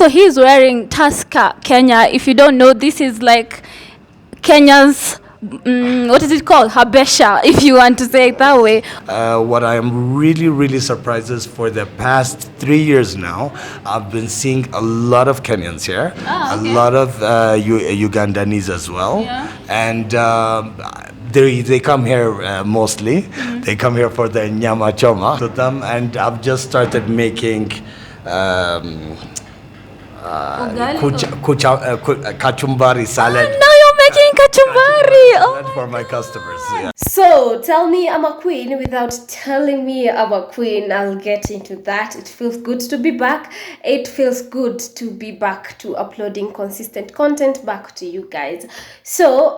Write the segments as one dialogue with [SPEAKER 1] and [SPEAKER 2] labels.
[SPEAKER 1] So he's wearing Tusker, Kenya. If you don't know, this is like Kenya's, what is it called? Habesha, if you want to say it that way.
[SPEAKER 2] What I am really surprised is for the past 3 years now, I've been seeing a lot of Kenyans here, a lot of Ugandanese as well, and they come here mostly. They come here for the nyama choma to them, and I've just started making kachumbari salad.
[SPEAKER 1] Now you're making kachumbari. Oh
[SPEAKER 2] for my customers. Yeah.
[SPEAKER 3] So tell me I'm a queen without telling me I'm a queen. I'll get into that. It feels good to be back. It feels good to be back to uploading consistent content back to you guys. So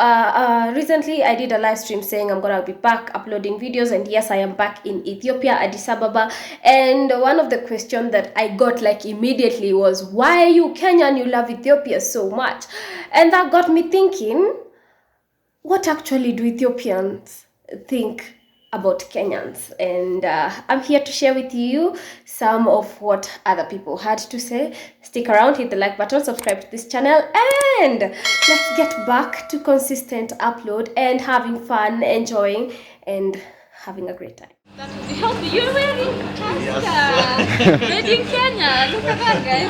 [SPEAKER 3] recently I did a live stream saying I'm gonna be back uploading videos, and yes, I am back in Ethiopia, Addis Ababa. And one of the questions that I got like immediately was, why are you Kenyan? You love Ethiopia so much. And that got me thinking, what actually do Ethiopians think about Kenyans? And I'm here to share with you some of what other people had to say. Stick around, hit the like button, subscribe to this channel, and let's get back to consistent upload and having fun, enjoying, and having a great time.
[SPEAKER 1] that would be healthy. You're wearing Tusker. Made in Kenya. Look at that, guys.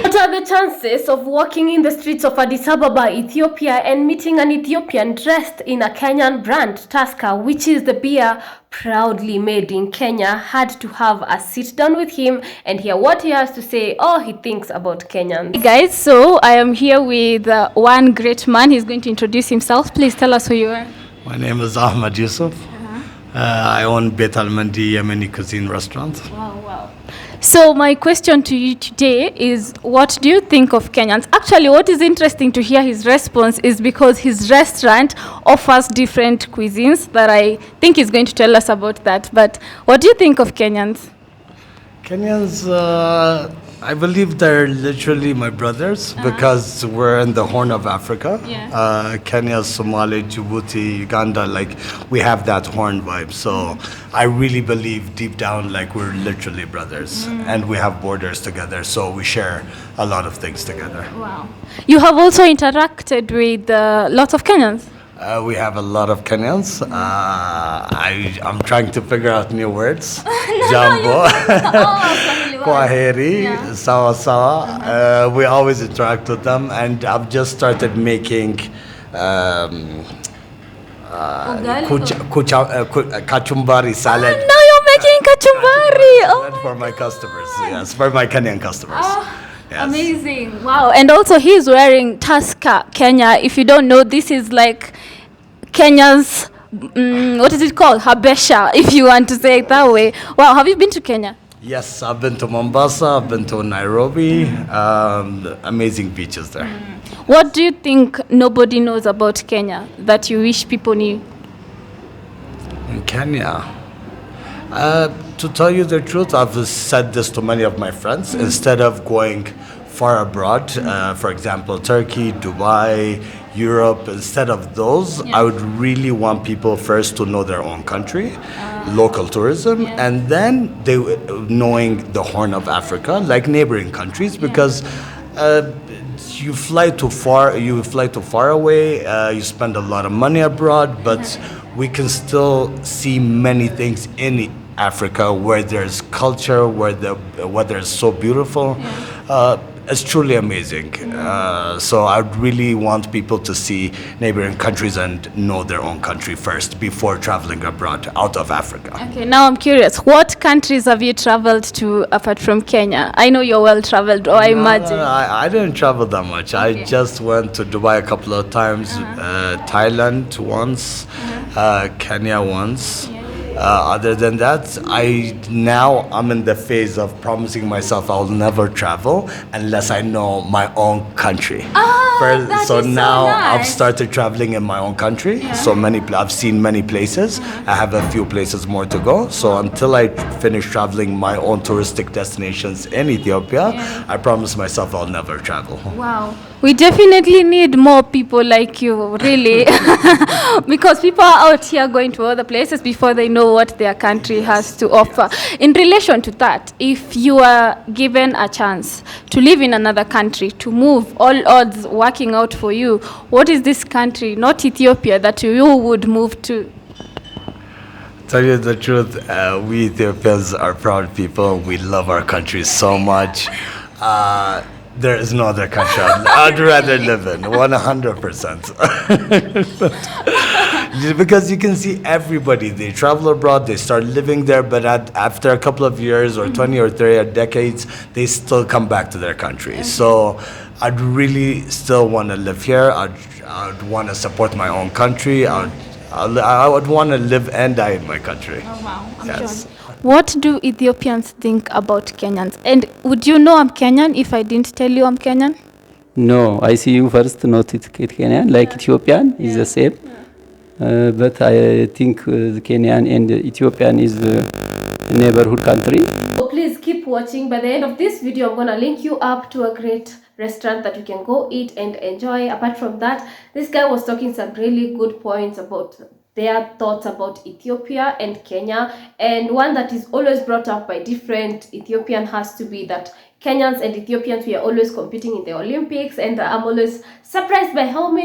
[SPEAKER 3] What are the chances of walking in the streets of Addis Ababa, Ethiopia, and meeting an Ethiopian dressed in a Kenyan brand, Tusker, which is the beer proudly made in Kenya? Had to have a sit down with him and hear what he has to say, or he thinks about Kenyans.
[SPEAKER 1] Hey guys, so I am here with one great man. He's going to introduce himself. Please tell us who you are.
[SPEAKER 2] My name is Ahmed Yusuf. I own Bet Al Mandi Yemeni Cuisine Restaurant.
[SPEAKER 1] Wow. So my question to you today is, what do you think of Kenyans? Actually, what is interesting to hear his response is because his restaurant offers different cuisines that I think he's going to tell us about that. But what do you think of Kenyans?
[SPEAKER 2] Kenyans, I believe they're literally my brothers because we're in the Horn of Africa.
[SPEAKER 1] Yeah.
[SPEAKER 2] Kenya, Somalia, Djibouti, Uganda, like we have that Horn vibe. So I really believe deep down like we're literally brothers and we have borders together. So we share a lot of things together.
[SPEAKER 1] Wow. You have also interacted with lots of Kenyans.
[SPEAKER 2] We have a lot of Kenyans. I'm trying to figure out new words. Jambo, Kwaheri, Sawa Sawa. We always interact with them, and I've just started making kachumbari salad.
[SPEAKER 1] Now you're making kachumbari.
[SPEAKER 2] For my customers, yes, for my Kenyan customers. Yes.
[SPEAKER 1] Amazing. Wow. And also he's wearing Tusker, Kenya. If you don't know, this is like Kenya's, what is it called? Habesha, if you want to say it that way. Wow. Have you been to Kenya?
[SPEAKER 2] Yes, I've been to Mombasa, I've been to Nairobi. Amazing beaches there.
[SPEAKER 1] What do you think nobody knows about Kenya that you wish people knew?
[SPEAKER 2] In Kenya? To tell you the truth, I've said this to many of my friends. Instead of going far abroad, for example, Turkey, Dubai, Europe, instead of those, I would really want people first to know their own country, local tourism, and then knowing the Horn of Africa, like neighboring countries, because you fly too far away, you spend a lot of money abroad, but we can still see many things in Africa where there's culture, where the weather is so beautiful. It's truly amazing. So I really want people to see neighboring countries and know their own country first before traveling abroad out of Africa.
[SPEAKER 1] Okay, now I'm curious. What countries have you traveled to apart from Kenya? I know you're well traveled, or I imagine.
[SPEAKER 2] I didn't travel that much.
[SPEAKER 1] Okay.
[SPEAKER 2] I just went to Dubai a couple of times, Thailand once, Kenya once. Other than that, I'm in the phase of promising myself I'll never travel unless I know my own country.
[SPEAKER 1] that
[SPEAKER 2] so
[SPEAKER 1] is so
[SPEAKER 2] now I've
[SPEAKER 1] nice.
[SPEAKER 2] started traveling in my own country. So I've seen many places. I have a few places more to go. So until I finish traveling my own touristic destinations in Ethiopia, I promise myself I'll never travel.
[SPEAKER 1] Wow. We definitely need more people like you, really. Because people are out here going to other places before they know what their country has to offer. In relation to that, if you are given a chance to live in another country, to move, all odds working out for you, what is this country, not Ethiopia, that you would move to?
[SPEAKER 2] Tell you the truth, we Ethiopians are proud people. We love our country so much. There is no other country I'd rather live in, 100%. Because you can see everybody, they travel abroad, they start living there, but after a couple of years or 20 or 30 decades, they still come back to their country. So I'd really still want to live here. I'd want to support my own country. I would want to live and die in my country.
[SPEAKER 1] Oh, wow. I'm
[SPEAKER 2] Yes.
[SPEAKER 1] sure. What do Ethiopians think about Kenyans? And would you know I'm Kenyan if I didn't tell you I'm Kenyan?
[SPEAKER 4] No, I see you first, not Kenyan, like Ethiopian is the same. But I think the Kenyan and the Ethiopian is a neighborhood country.
[SPEAKER 3] So please keep watching. By the end of this video, I'm going to link you up to a great restaurant that you can go eat and enjoy. Apart from that, this guy was talking some really good points about their thoughts about Ethiopia and Kenya, and one that is always brought up by different Ethiopian has to be that Kenyans and Ethiopians, we are always competing in the Olympics, and I'm always surprised by how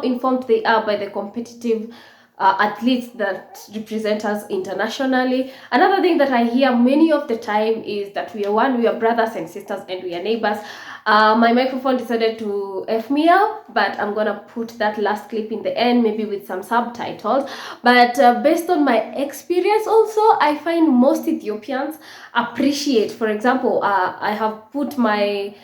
[SPEAKER 3] informed they are by the competitive athletes that represent us internationally. Another thing that I hear many of the time is that we are brothers and sisters and we are neighbors. My microphone decided to F me up, but I'm gonna put that last clip in the end, maybe with some subtitles. But based on my experience also, I find most Ethiopians appreciate, for example, I have put my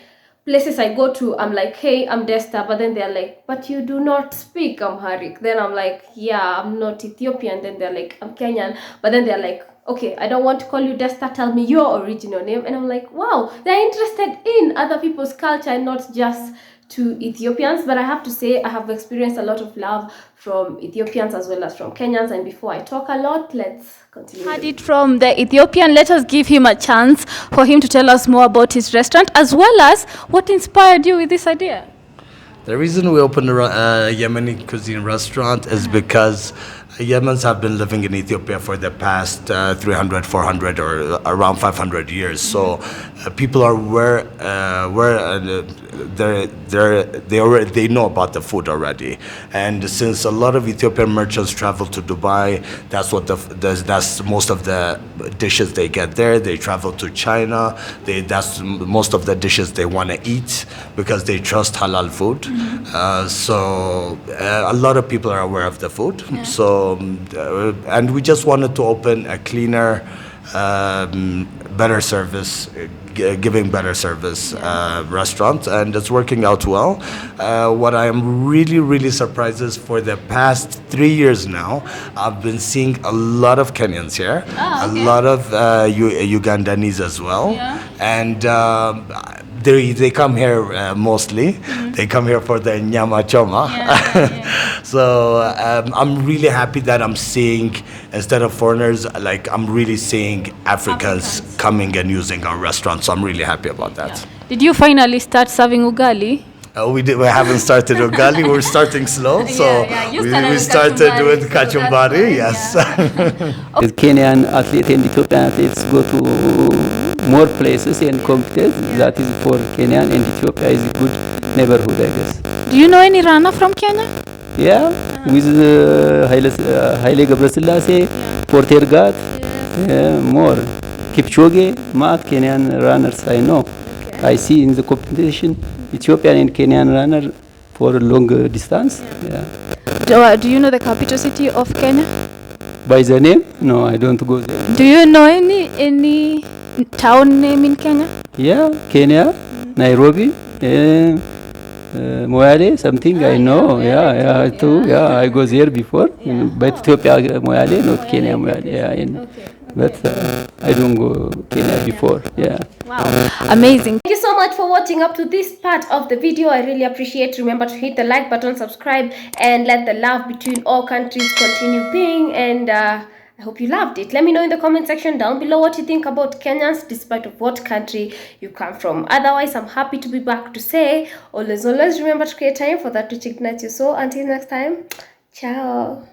[SPEAKER 3] places I go to, I'm like, hey, I'm Desta, but then they're like, but you do not speak Amharic. Then I'm like, yeah, I'm not Ethiopian. Then they're like, I'm Kenyan. But then they're like, okay, I don't want to call you Desta, tell me your original name. And I'm like, wow, they're interested in other people's culture and not just to Ethiopians. But I have to say, I have experienced a lot of love from Ethiopians as well as from Kenyans. And before I talk a lot, let's continue.
[SPEAKER 1] Heard it from the Ethiopian. Let us give him a chance for him to tell us more about his restaurant, as well as what inspired you with this idea.
[SPEAKER 2] The reason we opened a Yemeni cuisine restaurant is because Yemens have been living in Ethiopia for the past 300, 400, or around 500 years. So people are they know about the food already. And since a lot of Ethiopian merchants travel to Dubai, that's most of the dishes they get there. They travel to China. That's most of the dishes they want to eat because they trust halal food. So a lot of people are aware of the food. Yeah. So and we just wanted to open a cleaner, better service, giving better service restaurant, and it's working out well. What I am really surprised is for the past 3 years now, I've been seeing a lot of Kenyans here, a lot of Ugandans as well, and they come here mostly. They come here for the nyama choma. So I'm really happy that I'm seeing, instead of foreigners, like I'm really seeing Africans coming and using our restaurant. So I'm really happy about that.
[SPEAKER 1] Did you finally start serving ugali?
[SPEAKER 2] We haven't started ugali. We're starting slow. So we started with kachumbari. Yes.
[SPEAKER 4] The Kenyan athlete and Ethiopian athletes go to more places and compete. That is for Kenyan and Ethiopia is a good neighborhood, I guess.
[SPEAKER 1] Do you know any runner from Kenya?
[SPEAKER 4] Yeah, with Haile Gebrselassie, Portergat, more. Kipchoge, Maat Kenyan runners I know. I see in the competition Ethiopian and Kenyan runner for a long distance. Yeah.
[SPEAKER 1] Do you know the capital city of Kenya?
[SPEAKER 4] By the name? No, I don't go there.
[SPEAKER 1] Do you know any town name in Kenya?
[SPEAKER 4] Yeah, Kenya, Nairobi, Moyale, something I know. Yeah, too. Yeah, I go there before. But Ethiopia Moyale, not Kenya Moyale. Yeah, but I don't go Kenya before. Yeah.
[SPEAKER 1] Wow, amazing.
[SPEAKER 3] Thank you so much for watching up to this part of the video. I really appreciate. Remember to hit the like button, subscribe, and let the love between all countries continue being. And I hope you loved it. Let me know in the comment section down below what you think about Kenyans, despite of what country you come from. Otherwise, I'm happy to be back to say, always remember to create time for that which ignites your soul. Until next time, ciao.